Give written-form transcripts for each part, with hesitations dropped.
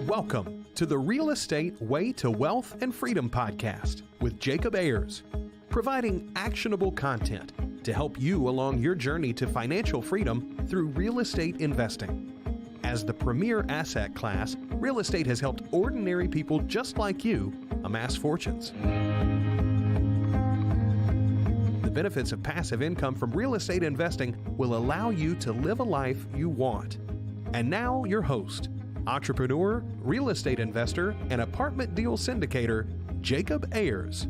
Welcome to the Real Estate Way to Wealth and Freedom podcast with Jacob Ayers, providing actionable content to help you along your journey to financial freedom through real estate investing. As the premier asset class, real estate has helped ordinary people just like you amass fortunes. The benefits of passive income from real estate investing will allow you to live a life you want. And now your host, entrepreneur, real estate investor, and apartment deal syndicator, Jacob Ayers.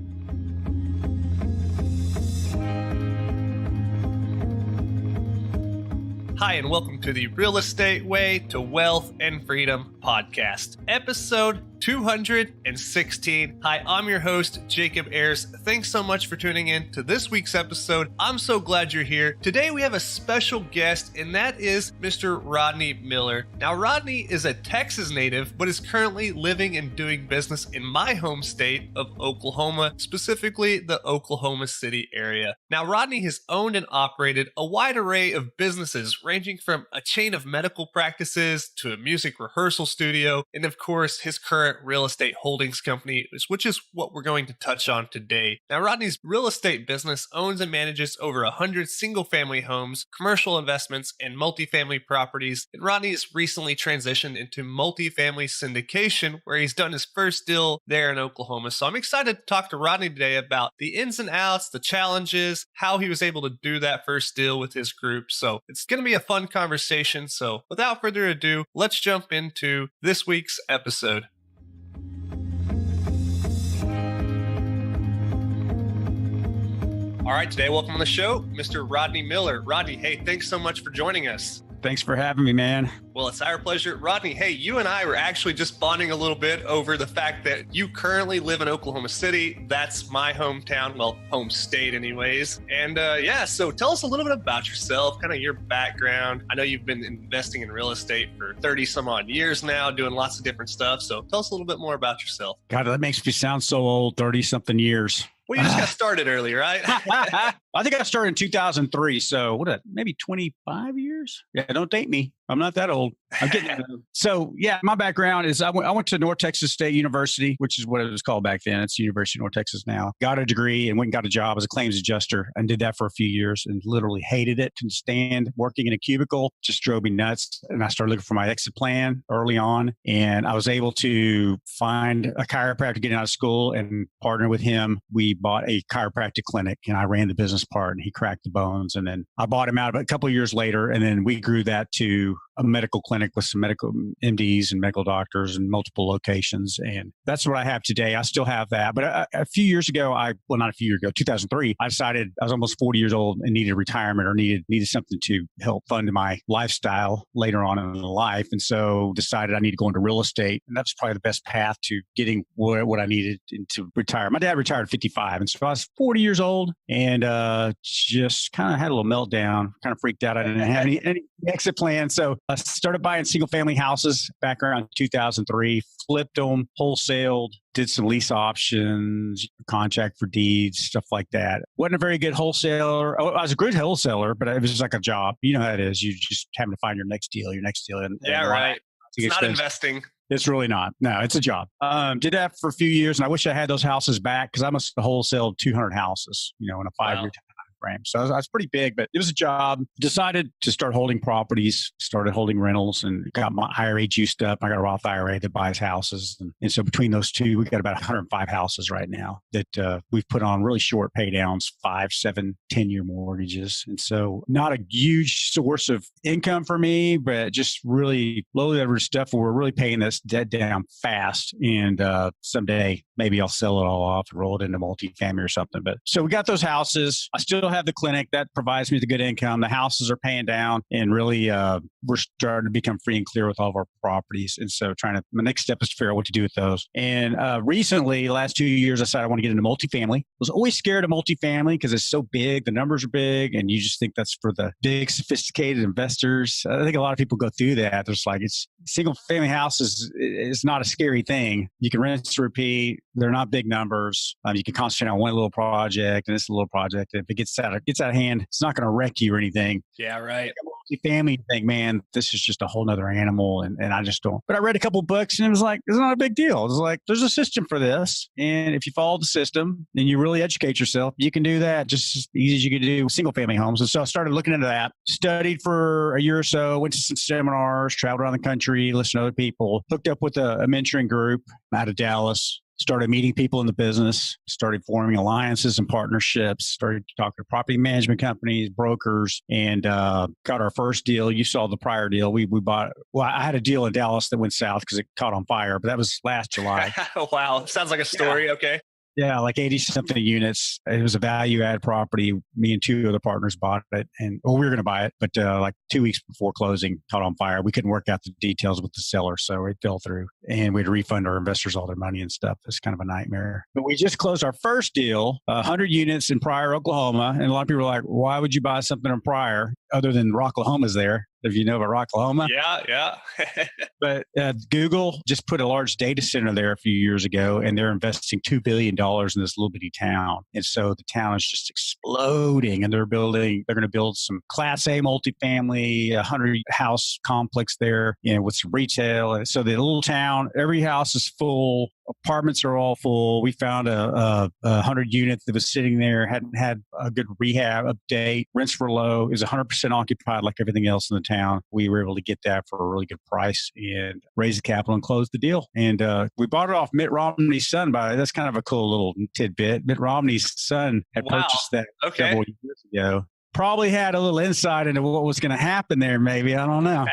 Hi, and welcome to the Real Estate Way to Wealth and Freedom podcast, episode 216. Hi, I'm your host, Jacob Ayers. Thanks so much for tuning in to this week's episode. I'm so glad you're here. Today we have a special guest, and that is Mr. Rodney Miller. Now, Rodney is a Texas native, but is currently living and doing business in my home state of Oklahoma, specifically the Oklahoma City area. Now, Rodney has owned and operated a wide array of businesses, ranging from a chain of medical practices to a music rehearsal studio, and of course, his current real estate holdings company, which is what we're going to touch on today. Now, Rodney's real estate business owns and manages over 100 single-family homes, commercial investments, and multifamily properties. And Rodney has recently transitioned into multifamily syndication, where he's done his first deal there in Oklahoma. So I'm excited to talk to Rodney today about the ins and outs, the challenges, how he was able to do that first deal with his group. So it's going to be a fun conversation. So without further ado, let's jump into this week's episode. All right, today, welcome on the show, Mr. Rodney Miller. Rodney, hey, thanks so much for joining us. Thanks for having me, man. Well, it's our pleasure. Rodney, hey, you and I were actually just bonding a little bit over the fact that you currently live in Oklahoma City. That's my hometown, well, home state anyways. And so tell us a little bit about yourself, kind of your background. I know you've been investing in real estate for 30 some odd years now, doing lots of different stuff. So tell us a little bit more about yourself. God, that makes me sound so old, 30 something years. Well, you just got started early, right? I think I started in 2003. So maybe 25 years? Yeah, don't date me. I'm not that old. I'm getting that. So yeah, my background is I went to North Texas State University, which is what it was called back then. It's University of North Texas now. Got a degree and went and got a job as a claims adjuster and did that for a few years and literally hated it. To stand working in a cubicle just drove me nuts. And I started looking for my exit plan early on. And I was able to find a chiropractor getting out of school and partner with him. We bought a chiropractic clinic and I ran the business part and he cracked the bones. And then I bought him out a couple of years later. And then we grew that to a medical clinic with some medical MDs and medical doctors in multiple locations. And that's what I have today. I still have that. But a few years ago, not a few years ago, 2003, I decided I was almost 40 years old and needed retirement or needed something to help fund my lifestyle later on in life. And so decided I need to go into real estate. And that's probably the best path to getting what I needed to retire. My dad retired at 55. And so I was 40 years old and just kind of had a little meltdown, kind of freaked out. I didn't have any exit plan. So I started buying single family houses back around 2003, flipped them, wholesaled, did some lease options, contract for deeds, stuff like that. Wasn't a very good wholesaler. I was a good wholesaler, but it was just like a job. You know how it is. You just having to find your next deal. And right. It's not investing. It's really not. No, it's a job. Did that for a few years, and I wish I had those houses back because I must have wholesaled 200 houses, in a 5-year time frame. So I was pretty big, but it was a job. Decided to start holding properties, started holding rentals, and got my IRA juiced up. I got a Roth IRA that buys houses. And so between those two, we got about 105 houses right now that we've put on really short pay downs, 5, 7, 10-year mortgages. And so not a huge source of income for me, but just really low leverage stuff where we're really paying this debt down fast. And someday maybe I'll sell it all off and roll it into multifamily or something. But so we got those houses. I still have the clinic that provides me the good income. The houses are paying down and really we're starting to become free and clear with all of our properties. And so my next step is to figure out what to do with those. And recently, the last 2 years, I decided I want to get into multifamily. I was always scared of multifamily because it's so big. The numbers are big and you just think that's for the big, sophisticated investors. I think a lot of people go through that. There's like, it's single family houses is not a scary thing. You can rent to repeat. They're not big numbers. You can concentrate on one little project and this little project. If it gets out of hand, it's not going to wreck you or anything. Yeah, right. multifamily, you think, man, this is just a whole nother animal. And I just don't. But I read a couple books and it was like, it's not a big deal. It's like, there's a system for this. And if you follow the system and you really educate yourself, you can do that just as easy as you can do single family homes. And so I started looking into that, studied for a year or so, went to some seminars, traveled around the country, listened to other people, hooked up with a mentoring group out of Dallas. Started meeting people in the business, started forming alliances and partnerships, started talking to property management companies, brokers, and got our first deal. You saw the prior deal. We bought, well, I had a deal in Dallas that went south because it caught on fire, but that was last July. Wow. Sounds like a story. Yeah. Okay. Yeah, like 80 something units. It was a value add property. Me and two other partners bought it, and we were going to buy it, but like 2 weeks before closing, caught on fire. We couldn't work out the details with the seller, so it fell through, and we had to refund our investors all their money and stuff. It's kind of a nightmare. But we just closed our first deal, 100 units in Pryor, Oklahoma, and a lot of people are like, "Why would you buy something in Pryor other than Rocklahoma's there?" If you know about Rocklahoma. Yeah. But Google just put a large data center there a few years ago, and they're investing $2 billion in this little bitty town. And so the town is just exploding, and they're going to build some Class A multifamily, 100-house complex there, with some retail. And so the little town, every house is full. Apartments are all full. We found a 100 unit that was sitting there, hadn't had a good rehab update. Rents were low. It was 100% occupied like everything else in the town. We were able to get that for a really good price and raise the capital and close the deal. And we bought it off Mitt Romney's son. That's kind of a cool little tidbit. Mitt Romney's son had purchased that several years ago. Probably had a little insight into what was going to happen there. Maybe, I don't know.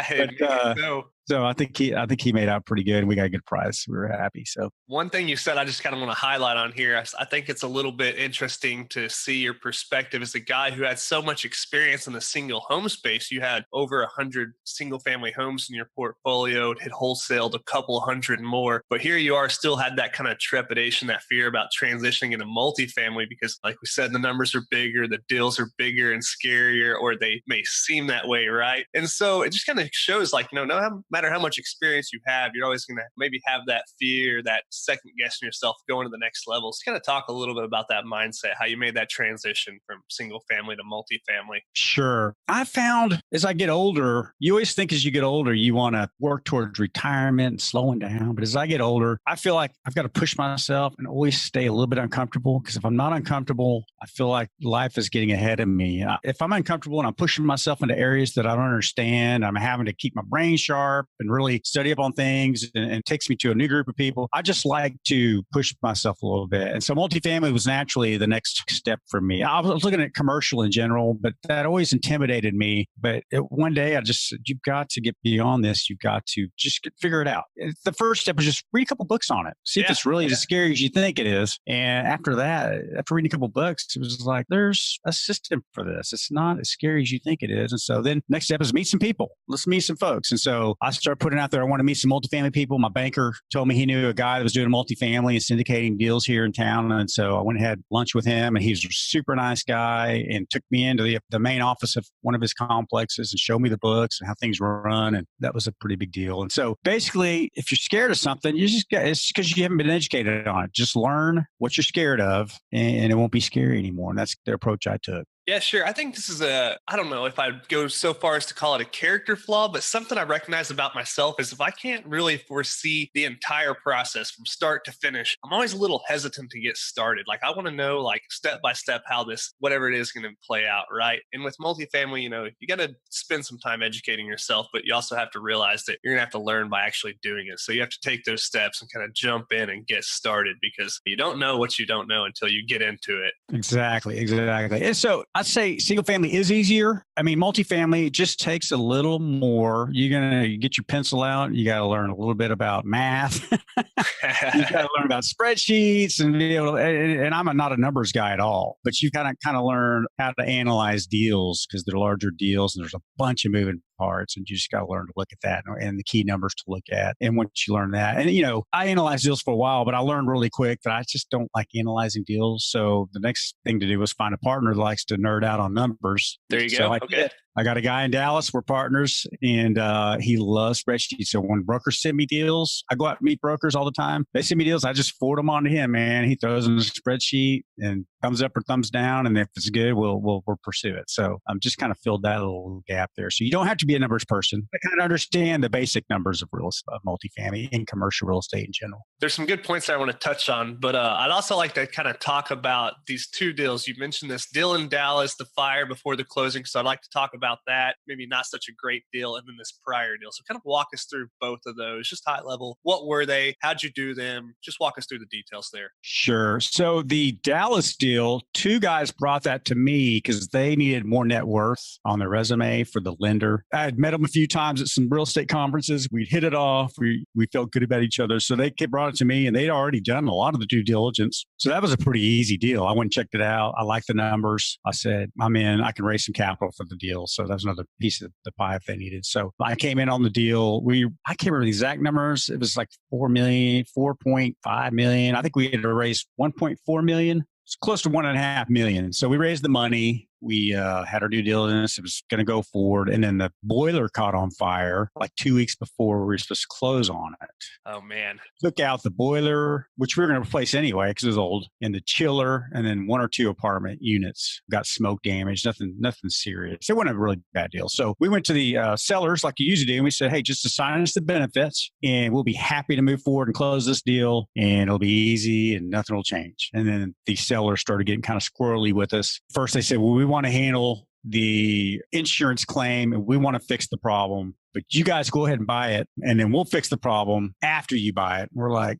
But, so I think he made out pretty good, and we got a good price. We were happy. So one thing you said, I just kind of want to highlight on here. I think it's a little bit interesting to see your perspective as a guy who had so much experience in the single home space. You had over 100 single family homes in your portfolio, had wholesaled a couple hundred more, but here you are, still had that kind of trepidation, that fear about transitioning into multifamily because, like we said, the numbers are bigger, the deals are bigger and scarier, or they may seem that way, right? And so it just kind of shows, like, no matter how much experience you have, you're always going to maybe have that fear, that second guessing yourself going to the next level. So kind of talk a little bit about that mindset, how you made that transition from single family to multifamily. Sure. I found as I get older, you always think as you get older, you want to work towards retirement and slowing down. But as I get older, I feel like I've got to push myself and always stay a little bit uncomfortable, because if I'm not uncomfortable, I feel like life is getting ahead of me. If I'm uncomfortable and I'm pushing myself into areas that I don't understand, I'm having to keep my brain sharp and really study up on things, and it takes me to a new group of people. I just like to push myself a little bit. And so multifamily was naturally the next step for me. I was looking at commercial in general, but that always intimidated me. But one day I just said, you've got to get beyond this. You've got to just figure it out. The first step was just read a couple books on it. See if it's really as scary as you think it is. And after that, after reading a couple books, it was like, there's a system for this. It's not as scary as you think it is. And so then next step is meet some people. Let's meet some folks. And so I started putting out there, I want to meet some multifamily people. My banker told me he knew a guy that was doing multifamily and syndicating deals here in town. And so I went and had lunch with him, and he's a super nice guy, and took me into the main office of one of his complexes and showed me the books and how things run. And that was a pretty big deal. And so basically, if you're scared of something, it's because you haven't been educated on it. Just learn what you're scared of, and it won't be scary anymore. And that's the approach I took. Yeah, sure. I think this is I don't know if I'd go so far as to call it a character flaw, but something I recognize about myself is if I can't really foresee the entire process from start to finish, I'm always a little hesitant to get started. Like, I want to know, like, step by step how this, whatever it is, going to play out, right? And with multifamily, you got to spend some time educating yourself, but you also have to realize that you're going to have to learn by actually doing it. So you have to take those steps and kind of jump in and get started, because you don't know what you don't know until you get into it. Exactly. And so I'd say single family is easier. I mean, multifamily just takes a little more. You're going to get your pencil out. You got to learn a little bit about math. You got to learn about spreadsheets and be able to, and I'm not a numbers guy at all, but you kind of learn how to analyze deals, because they're larger deals and there's a bunch of moving parts, and you just got to learn to look at that and the key numbers to look at. And once you learn that, and I analyzed deals for a while, but I learned really quick that I just don't like analyzing deals. So the next thing to do was find a partner that likes to nerd out on numbers. There you go. Okay. I got a guy in Dallas. We're partners, and he loves spreadsheets. So when brokers send me deals, I go out and meet brokers all the time. They send me deals. I just forward them on to him, man. He throws in a spreadsheet and thumbs up or thumbs down. And if it's good, we'll pursue it. So I'm just kind of filled that little gap there. So you don't have to be a numbers person. I kind of understand the basic numbers of multifamily and commercial real estate in general. There's some good points I want to touch on, but I'd also like to kind of talk about these two deals. You mentioned this deal in Dallas, the fire before the closing. So I'd like to talk about that. Maybe not such a great deal. And then this prior deal. So kind of walk us through both of those, just high level. What were they? How'd you do them? Just walk us through the details there. Sure. So the Dallas deal, two guys brought that to me because they needed more net worth on their resume for the lender. I had met them a few times at some real estate conferences. We'd hit it off. We felt good about each other. So they brought it to me, and they'd already done a lot of the due diligence. So that was a pretty easy deal. I went and checked it out. I liked the numbers. I said, I'm in. I can raise some capital for the deal. So that was another piece of the pie if they needed. So I came in on the deal. I can't remember the exact numbers. It was like 4 million, 4.5 million. I think we had to raise 1.4 million. It's close to 1.5 million. So we raised the money. We had our due diligence. It was going to go forward. And then the boiler caught on fire like 2 weeks before we were supposed to close on it. Oh, man. Took out the boiler, which we were going to replace anyway because it was old, and the chiller, and then 1 or 2 apartment units got smoke damage. Nothing serious. It wasn't a really bad deal. So we went to the sellers like you usually do, and we said, hey, just assign us the benefits, and we'll be happy to move forward and close this deal, and it'll be easy, and nothing will change. And then the sellers started getting kind of squirrely with us. First, they said, well, we want to handle the insurance claim and we want to fix the problem, but you guys go ahead and buy it and then we'll fix the problem after you buy it. We're like,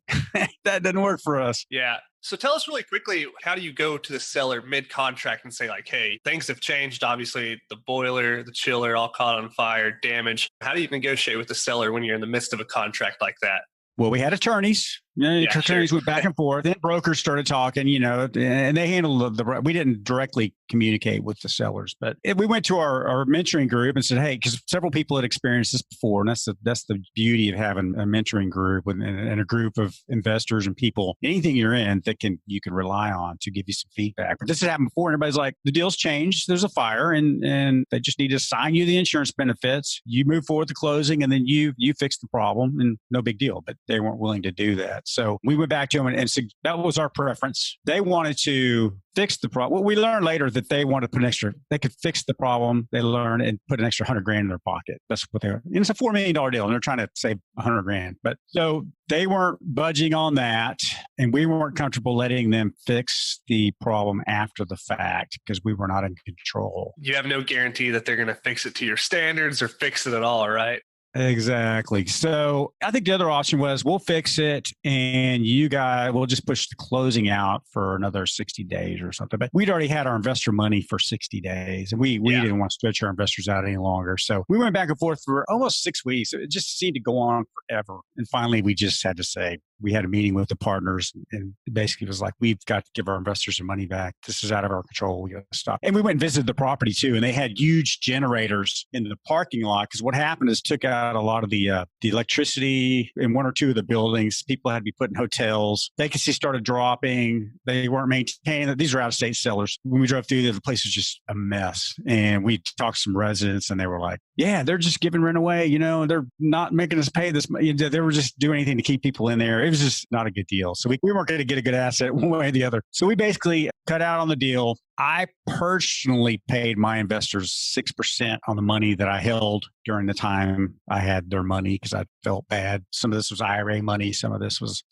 that doesn't work for us. Yeah. So tell us really quickly, how do you go to the seller mid-contract and say like, hey, things have changed. Obviously, the boiler, the chiller all caught on fire, damage. How do you negotiate with the seller when you're in the midst of a contract like that? Well, we had attorneys. Attorneys went back and forth. Then brokers started talking, and they handled we didn't directly communicate with the sellers, but we went to our mentoring group and said, hey, because several people had experienced this before. And that's the beauty of having a mentoring group and a group of investors and people, anything you're in that you can rely on to give you some feedback. But this had happened before. And everybody's like, the deal's changed. There's a fire and they just need to assign you the insurance benefits. You move forward to closing and then you fix the problem and no big deal. But they weren't willing to do that. So we went back to them and said that was our preference. They wanted to fix the problem. Well, we learned later that they wanted to put they could fix the problem. They learned and put an extra $100,000 in their pocket. That's what they were. And it's a $4 million deal and they're trying to save $100,000. But so they weren't budging on that. And we weren't comfortable letting them fix the problem after the fact because we were not in control. You have no guarantee that they're going to fix it to your standards or fix it at all, right? Exactly. So I think the other option was we'll fix it and we'll just push the closing out for another 60 days or something. But we'd already had our investor money for 60 days and we didn't want to stretch our investors out any longer. So we went back and forth for almost 6 weeks. It just seemed to go on forever. And finally, we just had to say, we had a meeting with the partners and basically was like, we've got to give our investors their money back. This is out of our control. We got to stop. And we went and visited the property too. And they had huge generators in the parking lot because what happened is took out a lot of the electricity in 1 or 2 of the buildings. People had to be put in hotels. Vacancy started dropping. They weren't maintaining it. These are out-of-state sellers. When we drove through there, the place was just a mess. And we talked to some residents and they were like, yeah, they're just giving rent away. They're not making us pay this. They were just doing anything to keep people in there. It was just not a good deal. So we weren't going to get a good asset one way or the other. So we basically cut out on the deal. I personally paid my investors 6% on the money that I held during the time I had their money because I felt bad. Some of this was IRA money. Some of this was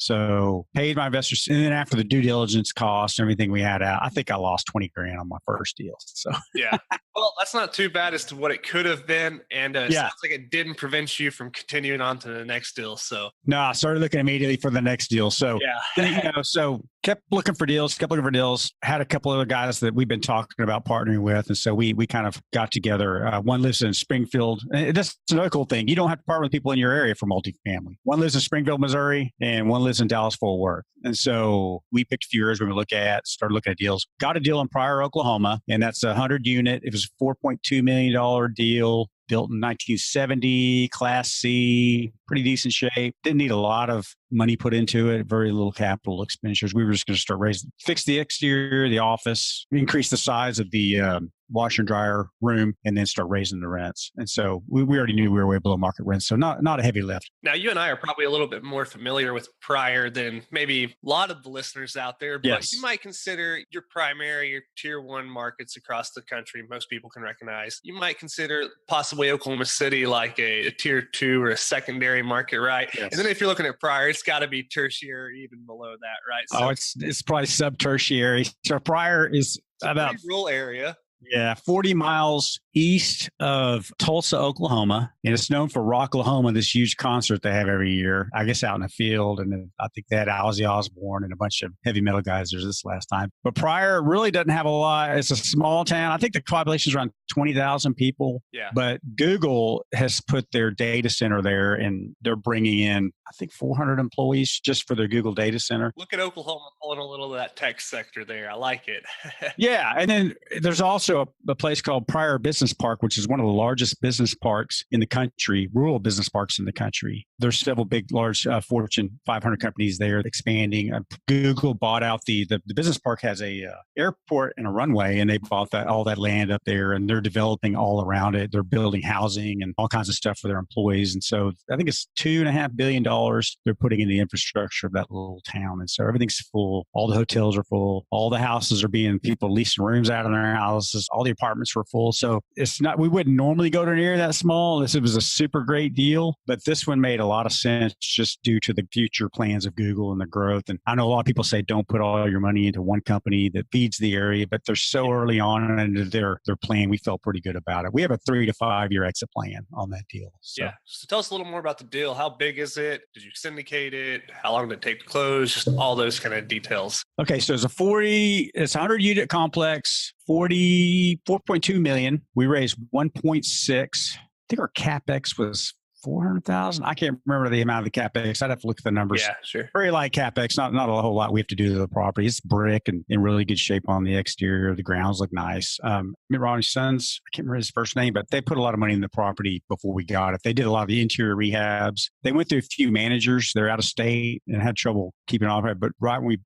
paid my investors. And then after the due diligence costs and everything we had out, I think I lost $20,000 on my first deal. So yeah. Well, that's not too bad as to what it could have been. And it sounds like it didn't prevent you from continuing on to the next deal. So no, I started looking immediately for the next deal. So so kept looking for deals, had a couple other guys that we've been talking about partnering with. And so we kind of got together. One lives in Springfield. And that's another cool thing. You don't have to partner with people in your area for multifamily. One lives in Springfield, Missouri, and one lives in Dallas-Fort Worth. And so we picked a few areas we would started looking at deals. Got a deal in Pryor, Oklahoma, and that's a 100 unit. It was a $4.2 million deal. Built in 1970, Class C, pretty decent shape. Didn't need a lot of money put into it, very little capital expenditures. We were just going to start fix the exterior, the office, increase the size of the washer and dryer room, and then start raising the rents. And so we already knew we were way below market rent. So not a heavy lift. Now, you and I are probably a little bit more familiar with Pryor than maybe a lot of the listeners out there, but Yes. you might consider your primary, your tier one markets across the country, most people can recognize. You might consider possibly Oklahoma City like a tier two or a secondary market, right? Yes. And then if you're looking at Pryor, it's got to be tertiary, even below that, right? So, it's probably sub-tertiary. So Pryor is about rural area. Yeah, 40 miles east of Tulsa, Oklahoma. And it's known for Rocklahoma, this huge concert they have every year, I guess out in the field. And then I think they had Ozzy Osbourne and a bunch of heavy metal guys there this last time. But Pryor really doesn't have a lot. It's a small town. I think the population is around 20,000 people. Yeah. But Google has put their data center there, and they're bringing in, I think, 400 employees just for their Google data center. Look at Oklahoma pulling a little of that tech sector there. I like it. Yeah. And then there's also a place called Pryor Business Park, which is one of the largest business parks in the country, rural business parks in the country. There's several big, large Fortune 500 companies there expanding. Google bought out the business park has a airport and a runway, and they bought all that land up there, and they're developing all around it. They're building housing and all kinds of stuff for their employees. And so I think it's $2.5 billion they're putting in the infrastructure of that little town. And so everything's full. All the hotels are full. All the houses are people leasing rooms out of their houses. All the apartments were full. So it's not, we wouldn't normally go to an area that small unless it was a super great deal. But this one made a lot of sense just due to the future plans of Google and the growth. And I know a lot of people say don't put all your money into one company that feeds the area, but they're so early on into their plan. We felt pretty good about it. We have a 3 to 5 year exit plan on that deal. So. Yeah. So tell us a little more about the deal. How big is it? Did you syndicate it? How long did it take to close? Just all those kind of details. Okay. So it's a 100 unit complex, 4.2 million. We raised 1.6. I think our CapEx was 400,000. I can't remember the amount of the CapEx. I'd have to look at the numbers. Yeah, sure. Very light CapEx, not a whole lot we have to do to the property. It's brick and in really good shape on the exterior. The grounds look nice. Rodney's sons, I can't remember his first name, but they put a lot of money in the property before we got it. They did a lot of the interior rehabs. They went through a few managers. They're out of state and had trouble keeping it occupied. But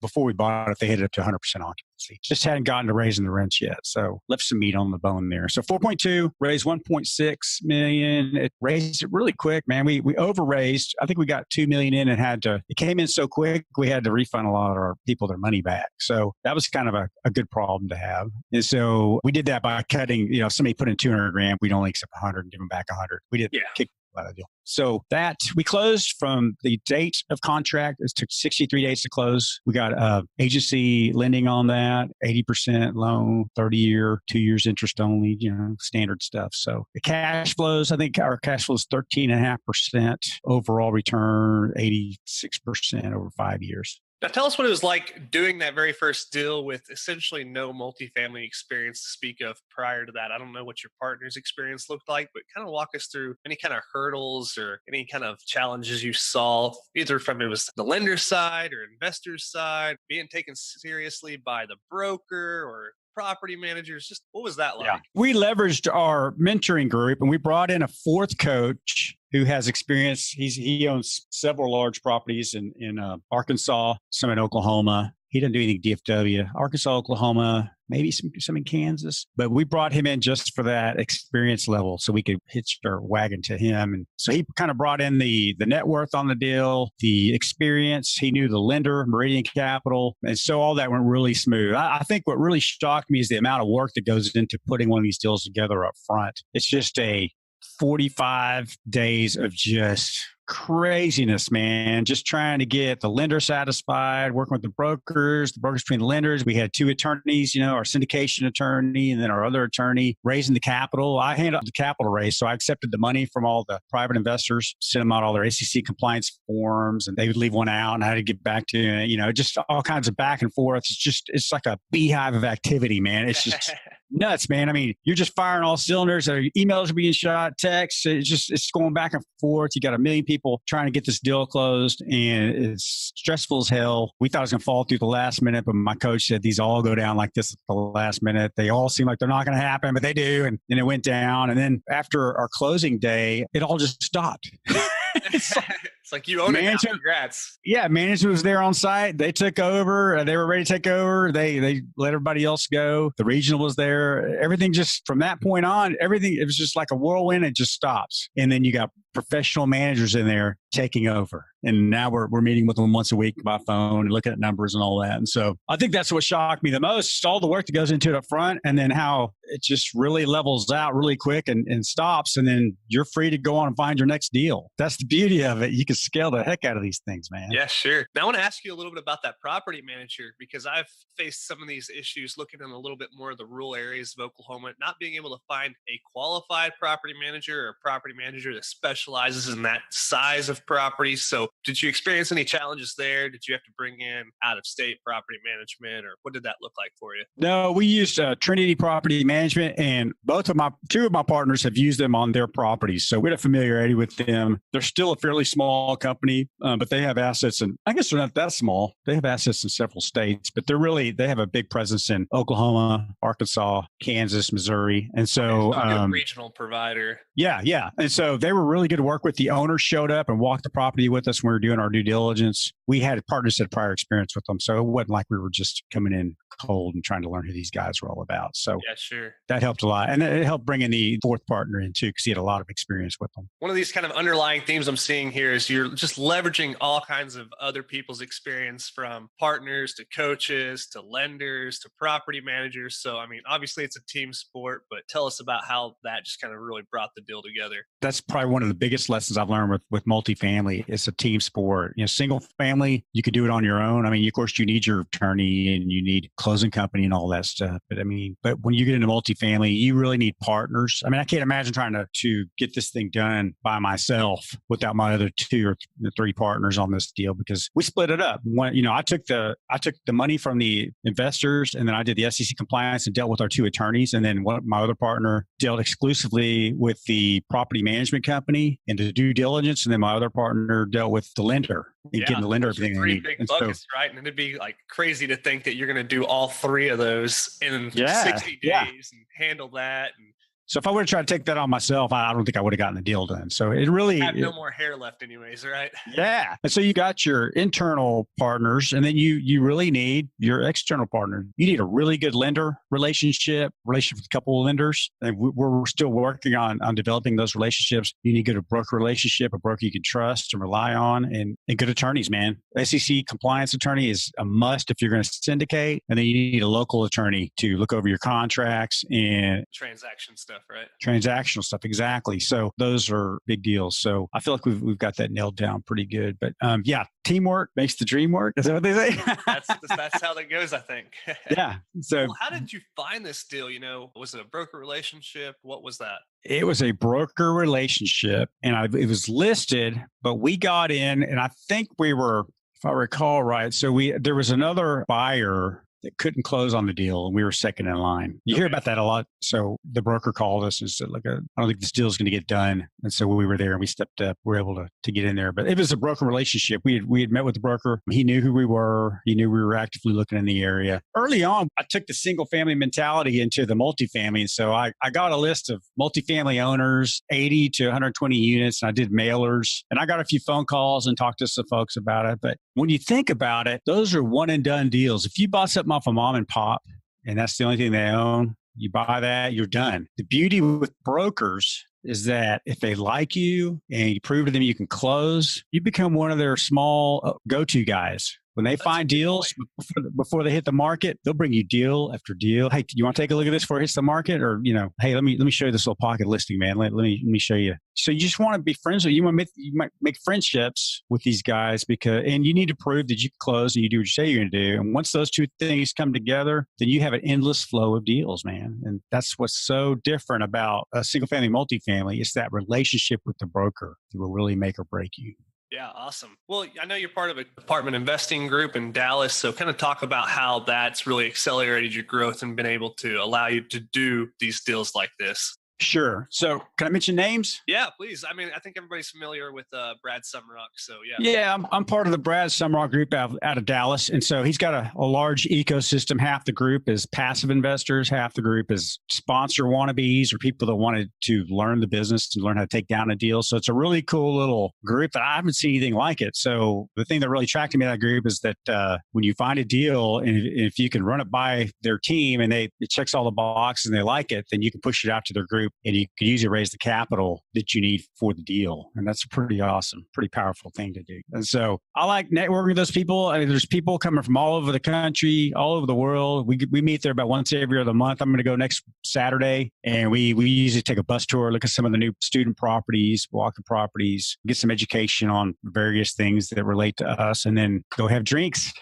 before we bought it, they hit it up to 100% occupancy. Just hadn't gotten to raising the rents yet. So left some meat on the bone there. So 4.2, raised 1.6 million. It raised it really quick, man. We over raised. I think we got 2 million in and it came in so quick, we had to refund a lot of our people their money back. So that was kind of a good problem to have. And so we did that by cutting, if somebody put in 200 grand, we'd only accept 100 and give them back 100. We did kick out of the deal. So that we closed from the date of contract. It took 63 days to close. We got agency lending on that, 80% loan, 30-year, 2 years interest only, standard stuff. So the cash flows, I think our cash flow is 13.5% overall return, 86% over 5 years. Now, tell us what it was like doing that very first deal with essentially no multifamily experience to speak of prior to that. I don't know what your partner's experience looked like, but kind of walk us through any kind of hurdles or any kind of challenges you saw, either from it was the lender side or investor's side, being taken seriously by the broker or property managers. Just what was that like? Yeah. We leveraged our mentoring group and we brought in a fourth coach who has experience. He owns several large properties in Arkansas, some in Oklahoma. He doesn't do anything DFW. Arkansas, Oklahoma, maybe some in Kansas. But we brought him in just for that experience level so we could hitch our wagon to him. And so he kind of brought in the net worth on the deal, the experience. He knew the lender, Meridian Capital. And so all that went really smooth. I think what really shocked me is the amount of work that goes into putting one of these deals together up front. It's just a 45 days of just craziness, man. Just trying to get the lender satisfied, working with the brokers between the lenders. We had 2 attorneys, our syndication attorney and then our other attorney raising the capital. I handled the capital raise. So I accepted the money from all the private investors, sent them out all their SEC compliance forms, and they would leave one out and I had to get back to, just all kinds of back and forth. It's like a beehive of activity, man. It's just nuts, man. I mean, you're just firing all cylinders. Emails are being shot, texts. It's going back and forth. You got a million people trying to get this deal closed, and it's stressful as hell. We thought it was going to fall through the last minute, but my coach said these all go down like this at the last minute. They all seem like they're not going to happen, but they do. And then it went down. And then after our closing day, it all just stopped. It's like you own it now. Management, Congrats. yeah, management was there on site. They took over. They were ready to take over. They let everybody else go. The regional was there. Everything just from that point on, everything, it was just like a whirlwind. It just stops. And then you got professional managers in there taking over. And now we're meeting with them once a week by phone and looking at numbers and all that. And so I think that's what shocked me the most, all the work that goes into it up front, and then how it just really levels out really quick and stops. And then you're free to go on and find your next deal. That's the beauty of it. You can scale the heck out of these things, man. Yeah, sure. Now I want to ask you a little bit about that property manager, because I've faced some of these issues looking in a little bit more of the rural areas of Oklahoma, not being able to find a qualified property manager or a property manager that specializes in that size of property. So did you experience any challenges there? Did you have to bring in out-of-state property management, or what did that look like for you? No, we used Trinity Property Management, and two of my partners have used them on their properties. So we had a familiarity with them. They're still a fairly small company, but they have assets, and I guess they're not that small. They have assets in several states, but they have a big presence in Oklahoma, Arkansas, Kansas, Missouri. And so a regional provider. Yeah. And so they were really good to work with. The owner showed up and walked the property with us when we were doing our due diligence. We had partners that had prior experience with them. So it wasn't like we were just coming in cold and trying to learn who these guys were all about. So yeah, sure. That helped a lot. And it helped bring in the fourth partner in too, because he had a lot of experience with them. One of these kind of underlying themes I'm seeing here is you're just leveraging all kinds of other people's experience, from partners to coaches to lenders to property managers. So, I mean, obviously it's a team sport, but tell us about how that just kind of really brought the deal together. That's probably one of the biggest lessons I've learned with multifamily. It's a team sport. Single family, you could do it on your own. I mean, of course, you need your attorney and you need closing company and all that stuff. But when you get into multifamily, you really need partners. I mean, I can't imagine trying to get this thing done by myself without my other two or three partners on this deal, because we split it up. I took the money from the investors, and then I did the SEC compliance and dealt with our two attorneys. And then my other partner dealt exclusively with the property management company and the due diligence. And then my other partner dealt with the lender and getting the lender everything they need. Big buckets, right? And it'd be like crazy to think that you're going to do all three of those in 60 days and handle that. And so if I would have tried to take that on myself, I don't think I would have gotten the deal done. So it really have no more hair left anyways, right? Yeah. And so you got your internal partners, and then you really need your external partner. You need a really good lender relationship with a couple of lenders. And we're still working on developing those relationships. You need to get a broker relationship, a broker you can trust and rely on, and good attorneys, man. SEC compliance attorney is a must if you're going to syndicate. And then you need a local attorney to look over your contracts and transaction stuff. Right. Transactional stuff. Exactly. So those are big deals. So I feel like we've got that nailed down pretty good. But teamwork makes the dream work. Is that what they say? That's how that goes, I think. Yeah. So how did you find this deal? Was it a broker relationship? What was that? It was a broker relationship, and it was listed, but we got in, and I think we were, if I recall right, so there was another buyer that couldn't close on the deal, and we were second in line. You hear about that a lot. So the broker called us and said, "Look, I don't think this deal is going to get done." And so we were there, and we stepped up. We were able to get in there. But it was a broker relationship. We had met with the broker. He knew who we were. He knew we were actively looking in the area. Early on, I took the single family mentality into the multifamily. And so I got a list of multifamily owners, 80 to 120 units. And I did mailers, and I got a few phone calls and talked to some folks about it. But when you think about it, those are one and done deals. If you bought something off a mom and pop, and that's the only thing they own, you buy that, you're done. The beauty with brokers is that if they like you and you prove to them you can close, you become one of their small go-to guys. When they find deals before they hit the market, they'll bring you deal after deal. Hey, you want to take a look at this before it hits the market? Or, hey, let me show you this little pocket listing, man. Let me show you. So you just want to be friends with you might make friendships with these guys and you need to prove that you can close and you do what you say you're going to do. And once those two things come together, then you have an endless flow of deals, man. And that's what's so different about a single family, multifamily. It's that relationship with the broker that will really make or break you. Yeah, awesome. Well, I know you're part of an apartment investing group in Dallas. So kind of talk about how that's really accelerated your growth and been able to allow you to do these deals like this. Sure. So can I mention names? Yeah, please. I mean, I think everybody's familiar with Brad Sumrock. So yeah. Yeah, I'm part of the Brad Sumrock group out of Dallas. And so he's got a large ecosystem. Half the group is passive investors. Half the group is sponsor wannabes or people that wanted to learn the business and learn how to take down a deal. So it's a really cool little group that I haven't seen anything like it. So the thing that really attracted me to that group is that when you find a deal and if you can run it by their team and it checks all the boxes and they like it, then you can push it out to their group and you can usually raise the capital that you need for the deal. And that's a pretty awesome, pretty powerful thing to do. And so I like networking with those people. I mean, there's people coming from all over the country, all over the world. We meet there about once every other month. I'm going to go next Saturday, and we usually take a bus tour, look at some of the new student properties, walking properties, get some education on various things that relate to us, and then go have drinks,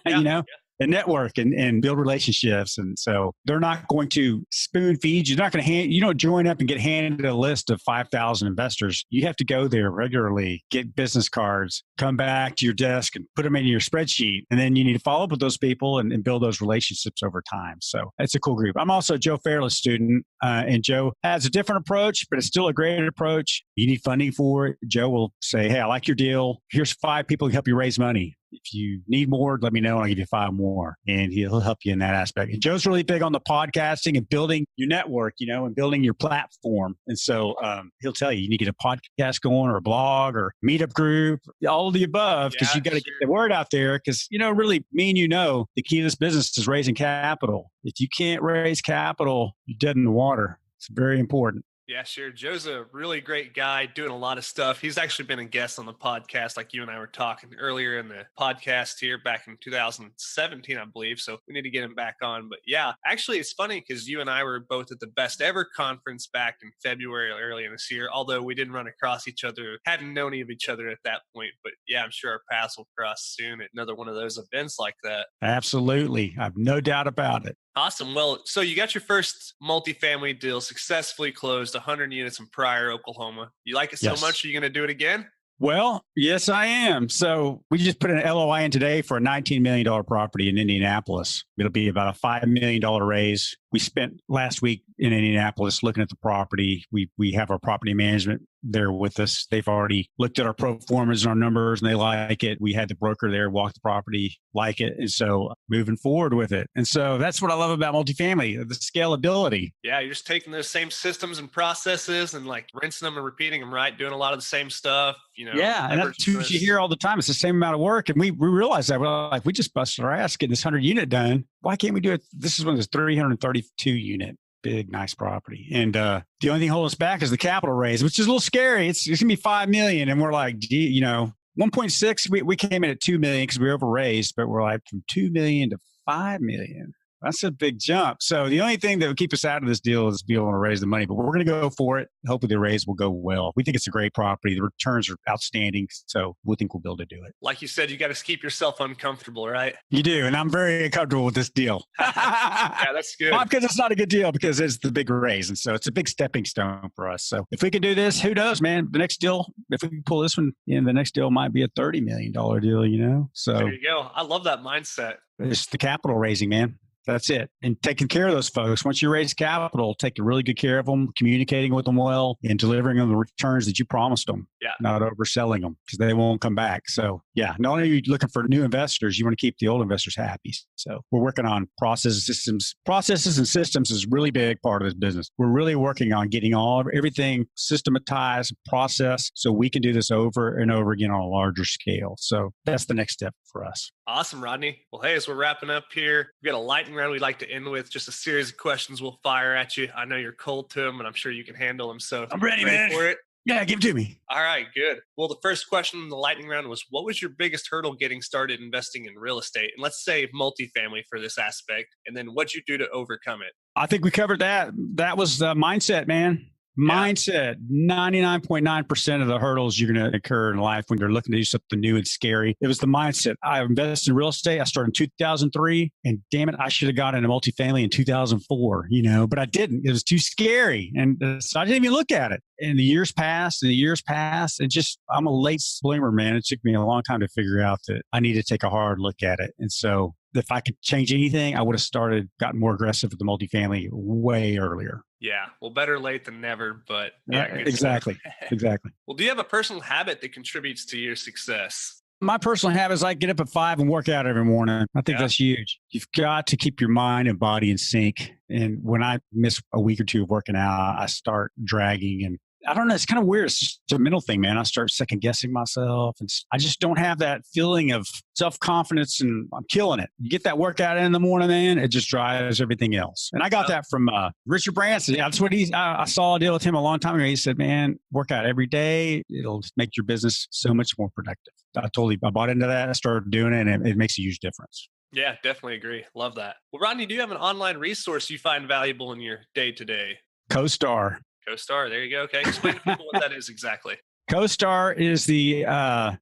and network and build relationships. And so they're not going to spoon feed you. They're not going to you don't join up and get handed a list of 5,000 investors. You have to go there regularly, get business cards, come back to your desk and put them in your spreadsheet. And then you need to follow up with those people and build those relationships over time. So it's a cool group. I'm also a Joe Fairless student, and Joe has a different approach, but it's still a great approach. You need funding for it. Joe will say, hey, I like your deal. Here's 5 people who help you raise money. If you need more, let me know and I'll give you 5 more. And he'll help you in that aspect. And Joe's really big on the podcasting and building your network, and building your platform. And so he'll tell you need to get a podcast going or a blog or meetup group, all of the above, because you got to get the word out there. Because, really, the key to this business is raising capital. If you can't raise capital, you're dead in the water. It's very important. Yeah, sure. Joe's a really great guy doing a lot of stuff. He's actually been a guest on the podcast, like you and I were talking earlier in the podcast here back in 2017, I believe. So we need to get him back on. But yeah, actually, it's funny because you and I were both at the Best Ever conference back in February early in this year, although we didn't run across each other, hadn't known any of each other at that point. But yeah, I'm sure our paths will cross soon at another one of those events like that. Absolutely. I have no doubt about it. Awesome. Well, so you got your first multifamily deal successfully closed, 100 units in Pryor, Oklahoma. You like it so much, are you going to do it again? Well, yes, I am. So we just put an LOI in today for a $19 million property in Indianapolis. It'll be about a $5 million raise. We spent last week in Indianapolis looking at the property. We have our property management there with us. They've already looked at our pro formas and our numbers and they like it. We had the broker there walk the property, like it. And so moving forward with it. And so that's what I love about multifamily, the scalability. Yeah, you're just taking those same systems and processes and like rinsing them and repeating them, right? Doing a lot of the same stuff, Yeah, and that's what you hear all the time. It's the same amount of work. And we realize that. We're like, we just busted our ass getting this 100 unit done. Why can't we do it? This is one of those 332 unit. Big, nice property. And the only thing holding us back is the capital raise, which is a little scary. It's going to be $5 million. And we're like, 1.6, we came in at $2 million because we overraised, but we're like from $2 million to $5 million. That's a big jump. So the only thing that would keep us out of this deal is being able to raise the money, but we're going to go for it. Hopefully the raise will go well. We think it's a great property. The returns are outstanding. So we think we'll be able to do it. Like you said, you got to keep yourself uncomfortable, right? You do. And I'm very uncomfortable with this deal. Yeah, that's good. Not because it's not a good deal, because it's the big raise. And so it's a big stepping stone for us. So if we can do this, who knows, man? The next deal, if we can pull this one in, the next deal might be a $30 million deal, So there you go. I love that mindset. It's the capital raising, man. That's it. And taking care of those folks. Once you raise capital, taking really good care of them, communicating with them well, and delivering them the returns that you promised them. Yeah. Not overselling them because they won't come back. So yeah, not only are you looking for new investors, you want to keep the old investors happy. So we're working on processes and systems is a really big part of this business. We're really working on getting everything systematized, processed, so we can do this over and over again on a larger scale. So that's the next step for us. Awesome, Rodney. Well, hey, as we're wrapping up here, we've got a lightning round we'd like to end with, just a series of questions we'll fire at you. I know you're cold to them, and I'm sure you can handle them. So I'm ready, man. For it. Yeah, give it to me. All right, good. Well, the first question in the lightning round was, what was your biggest hurdle getting started investing in real estate? And let's say multifamily for this aspect. And then what'd you do to overcome it? I think we covered that. That was the mindset, man. Mindset. 99.9% of the hurdles you're going to occur in life when you're looking to do something new and scary. It was the mindset. I invested in real estate. I started in 2003, and damn it, I should have got into multifamily in 2004, but I didn't. It was too scary. And so I didn't even look at it. And the years passed and I'm a late bloomer, man. It took me a long time to figure out that I need to take a hard look at it. And so if I could change anything, I would have gotten more aggressive with the multifamily way earlier. Yeah. Well, better late than never, but yeah, good exactly. stuff. Exactly. Well, do you have a personal habit that contributes to your success? My personal habit is I get up at 5 and work out every morning. I think that's huge. You've got to keep your mind and body in sync. And when I miss a week or two of working out, I start dragging, and I don't know. It's kind of weird. It's just a mental thing, man. I start second guessing myself, and I just don't have that feeling of self-confidence, and I'm killing it. You get that workout in the morning, man, it just drives everything else. And I got that from Richard Branson. Yeah, that's what I saw a deal with him a long time ago. He said, man, work out every day. It'll make your business so much more productive. I bought into that. I started doing it, and it makes a huge difference. Yeah, definitely agree. Love that. Well, Rodney, do you have an online resource you find valuable in your day-to-day? CoStar. CoStar, there you go. Okay, explain to people what that is exactly. CoStar is the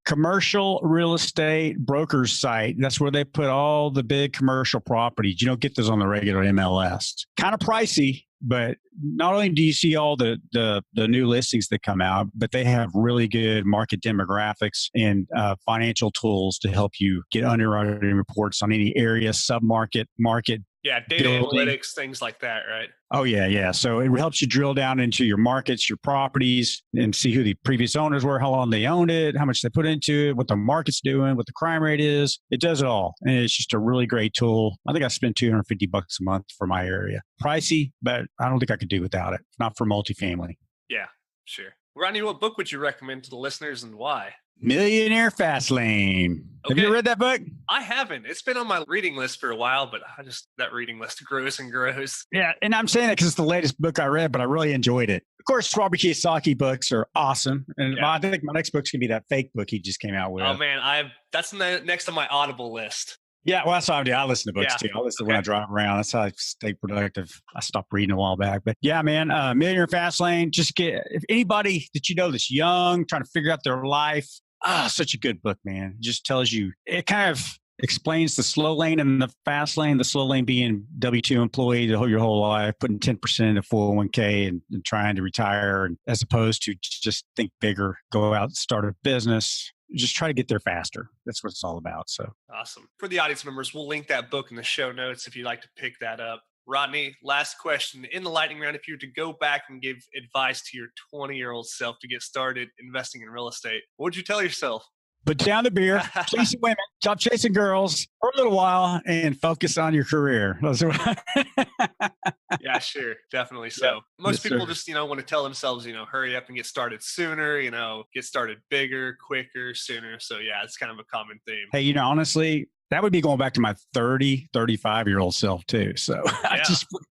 commercial real estate broker's site. That's where they put all the big commercial properties. You don't get those on the regular MLS. Kind of pricey, but not only do you see all the new listings that come out, but they have really good market demographics and financial tools to help you get underwriting reports on any area, submarket, market. Yeah, data analytics, things like that, right? Oh, yeah. So it helps you drill down into your markets, your properties, and see who the previous owners were, how long they owned it, how much they put into it, what the market's doing, what the crime rate is. It does it all. And it's just a really great tool. I think I spend $250 a month for my area. Pricey, but I don't think I could do without it. Not for multifamily. Yeah, sure. Rodney, what book would you recommend to the listeners and why? Millionaire Fastlane. Okay. Have you read that book? I haven't. It's been on my reading list for a while, but that reading list grows and grows. Yeah, and I'm saying that because it's the latest book I read, but I really enjoyed it. Of course, Robert Kiyosaki books are awesome, and I think my next book's gonna be that fake book he just came out with. Oh man, that's next on my Audible list. Yeah, well, that's what I do. I listen to books too. I listen when I drive around. That's how I stay productive. I stopped reading a while back, but yeah, man, Millionaire Fastlane. If anybody that you know that's young, trying to figure out their life. Such a good book, man. It just tells you, it kind of explains the slow lane and the fast lane. The slow lane being W-2 employee your whole life, putting 10% into 401k and trying to retire, and as opposed to just think bigger, go out and start a business. Just try to get there faster. That's what it's all about. So awesome. For the audience members, we'll link that book in the show notes if you'd like to pick that up. Rodney, last question in the lightning round. If you were to go back and give advice to your 20-year-old self to get started investing in real estate, what would you tell yourself? Put down the beer, chase women, stop chasing girls for a little while, and focus on your career. Yeah, sure. Definitely so. Yeah. Most people just, want to tell themselves, hurry up and get started sooner, get started bigger, quicker, sooner. So yeah, it's kind of a common theme. Hey, honestly, that would be going back to my 35-year-old self too. So yeah.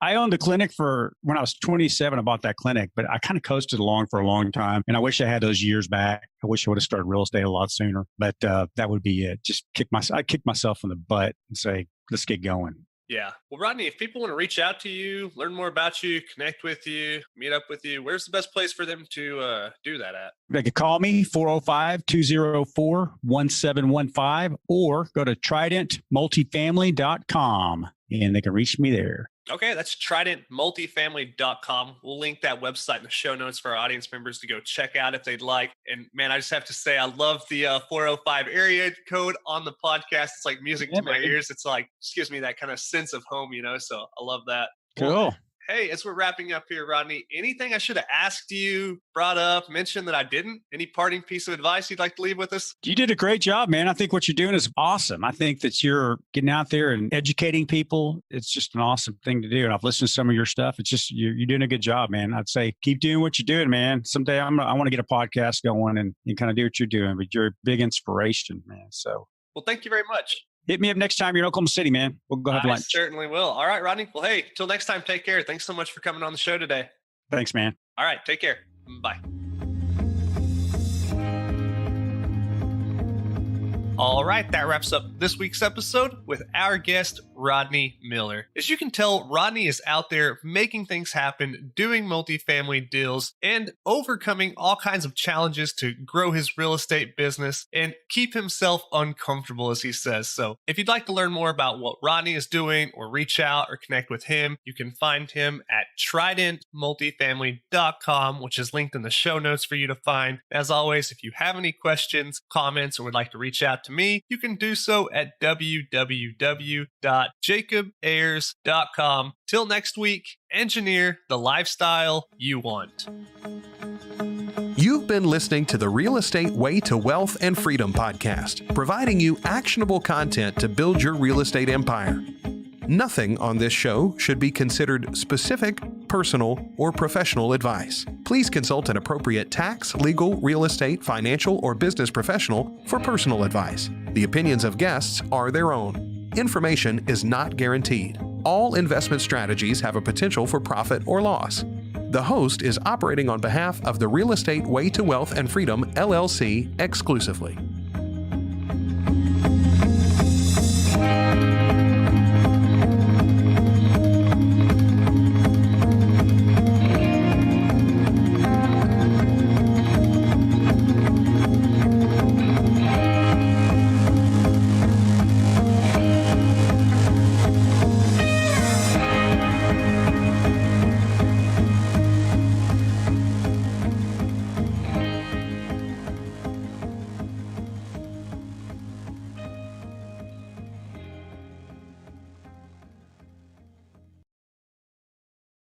I owned a clinic when I was 27, I bought that clinic, but I kind of coasted along for a long time. And I wish I had those years back. I wish I would have started real estate a lot sooner, but that would be it. Just I'd kick myself in the butt and say, let's get going. Yeah. Well, Rodney, if people want to reach out to you, learn more about you, connect with you, meet up with you, where's the best place for them to do that at? They could call me 405-204-1715 or go to tridentmultifamily.com and they can reach me there. Okay, that's tridentmultifamily.com. We'll link that website in the show notes for our audience members to go check out if they'd like. And man, I just have to say, I love the 405 area code on the podcast. It's like music to my ears. It's like, just gives me that kind of sense of home, so I love that. Cool. Well, hey, as we're wrapping up here, Rodney, anything I should have asked you, brought up, mentioned that I didn't? Any parting piece of advice you'd like to leave with us? You did a great job, man. I think what you're doing is awesome. I think that you're getting out there and educating people. It's just an awesome thing to do. And I've listened to some of your stuff. It's just, you're doing a good job, man. I'd say keep doing what you're doing, man. Someday I want to get a podcast going and kind of do what you're doing, but you're a big inspiration, man. So, well, thank you very much. Hit me up next time you're in Oklahoma City, man. We'll go have lunch. I certainly will. All right, Rodney. Well, hey, till next time, take care. Thanks so much for coming on the show today. Thanks, man. All right, take care. Bye. All right, that wraps up this week's episode with our guest, Rodney Miller. As you can tell, Rodney is out there making things happen, doing multifamily deals, and overcoming all kinds of challenges to grow his real estate business and keep himself uncomfortable, as he says. So if you'd like to learn more about what Rodney is doing or reach out or connect with him, you can find him at tridentmultifamily.com, which is linked in the show notes for you to find. As always, if you have any questions, comments, or would like to reach out to to me, you can do so at www.jacobayers.com. Till next week, engineer the lifestyle you want. You've been listening to the Real Estate Way to Wealth and Freedom podcast, providing you actionable content to build your real estate empire. Nothing on this show should be considered specific, personal, or professional advice. Please consult an appropriate tax, legal, real estate, financial, or business professional for personal advice. The opinions of guests are their own. Information is not guaranteed. All investment strategies have a potential for profit or loss. The host is operating on behalf of the Real Estate Way to Wealth and Freedom, LLC, exclusively.